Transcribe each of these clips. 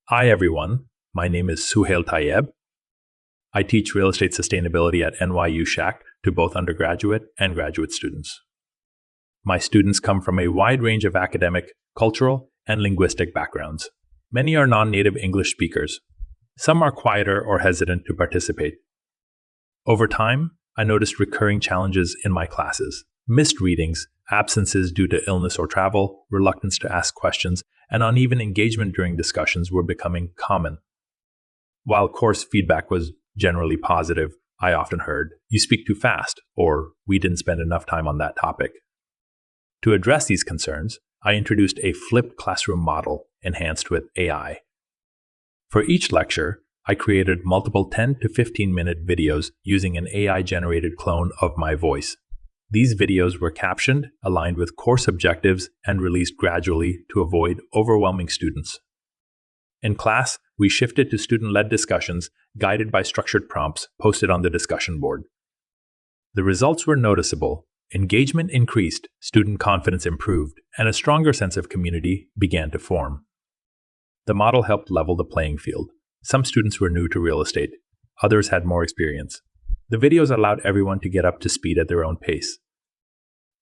Hi, everyone. My name is Suhail Tayeb. I teach real estate sustainability at NYU SHAC to both undergraduate and graduate students. My students come from a wide range of academic, cultural, and linguistic backgrounds. Many are non-native English speakers. Some are quieter or hesitant to participate. Over time, I noticed recurring challenges in my classes: missed readings, absences due to illness or travel, reluctance to ask questions, and uneven engagement during discussions were becoming common. While course feedback was generally positive, I often heard, "You speak too fast," or "We didn't spend enough time on that topic." To address these concerns, I introduced a flipped classroom model enhanced with AI. For each lecture, I created multiple 10 to 15-minute videos using an AI-generated clone of my voice. These videos were captioned, aligned with course objectives, and released gradually to avoid overwhelming students. In class, we shifted to student-led discussions guided by structured prompts posted on the discussion board. The results were noticeable. Engagement increased, student confidence improved, and a stronger sense of community began to form. The model helped level the playing field. Some students were new to real estate. Others had more experience. The videos allowed everyone to get up to speed at their own pace.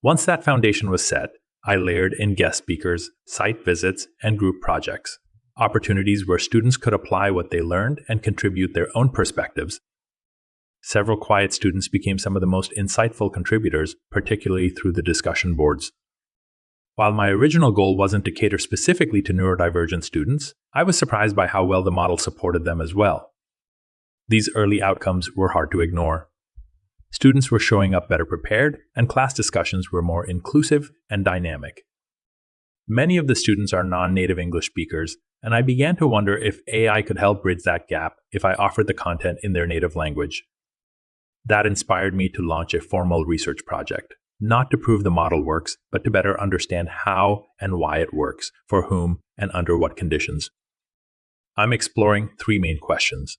Once that foundation was set, I layered in guest speakers, site visits, and group projects, opportunities where students could apply what they learned and contribute their own perspectives. Several quiet students became some of the most insightful contributors, particularly through the discussion boards. While my original goal wasn't to cater specifically to neurodivergent students, I was surprised by how well the model supported them as well. These early outcomes were hard to ignore. Students were showing up better prepared, and class discussions were more inclusive and dynamic. Many of the students are non-native English speakers, and I began to wonder if AI could help bridge that gap if I offered the content in their native language. That inspired me to launch a formal research project, not to prove the model works, but to better understand how and why it works, for whom, and under what conditions. I'm exploring three main questions.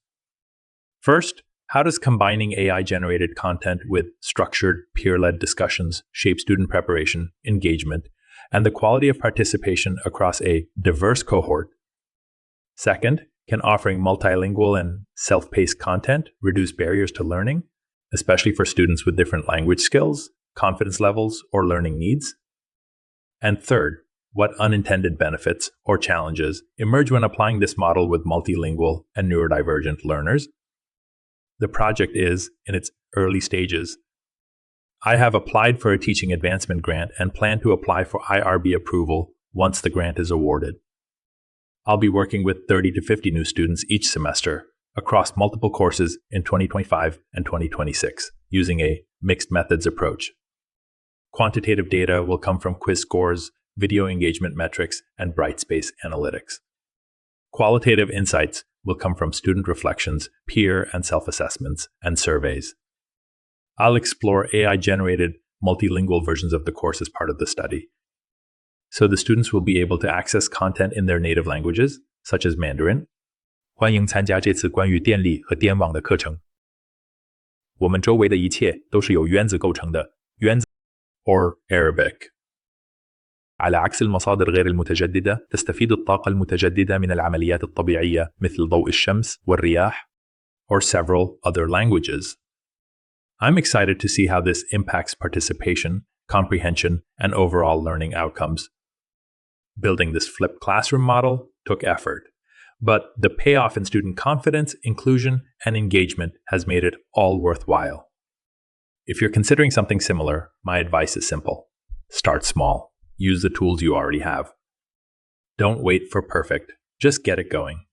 First, how does combining AI-generated content with structured, peer-led discussions shape student preparation, engagement, and the quality of participation across a diverse cohort? Second, can offering multilingual and self-paced content reduce barriers to learning, especially for students with different language skills, confidence levels, or learning needs? And third, what unintended benefits or challenges emerge when applying this model with multilingual and neurodivergent learners? The project is in its early stages. I have applied for a teaching advancement grant and plan to apply for IRB approval once the grant is awarded. I'll be working with 30 to 50 new students each semester across multiple courses in 2025 and 2026 using a mixed methods approach. Quantitative data will come from quiz scores, video engagement metrics, and Brightspace analytics. Qualitative insights will come from student reflections, peer and self-assessments, and surveys. I'll explore AI-generated multilingual versions of the course as part of the study, so the students will be able to access content in their native languages, such as Mandarin. 欢迎参加这次关于电力和电网的课程。我们周围的一切都是由原子构成的，原子 or Arabic. على عكس المصادر غير المتجددة، تستفيد الطاقة المتجددة من العمليات الطبيعية مثل ضوء الشمس والرياح, or several other languages. I'm excited to see how this impacts participation, comprehension, and overall learning outcomes. Building this flipped classroom model took effort, but the payoff in student confidence, inclusion, and engagement has made it all worthwhile. If you're considering something similar, my advice is simple. Start small. Use the tools you already have. Don't wait for perfect. Just get it going.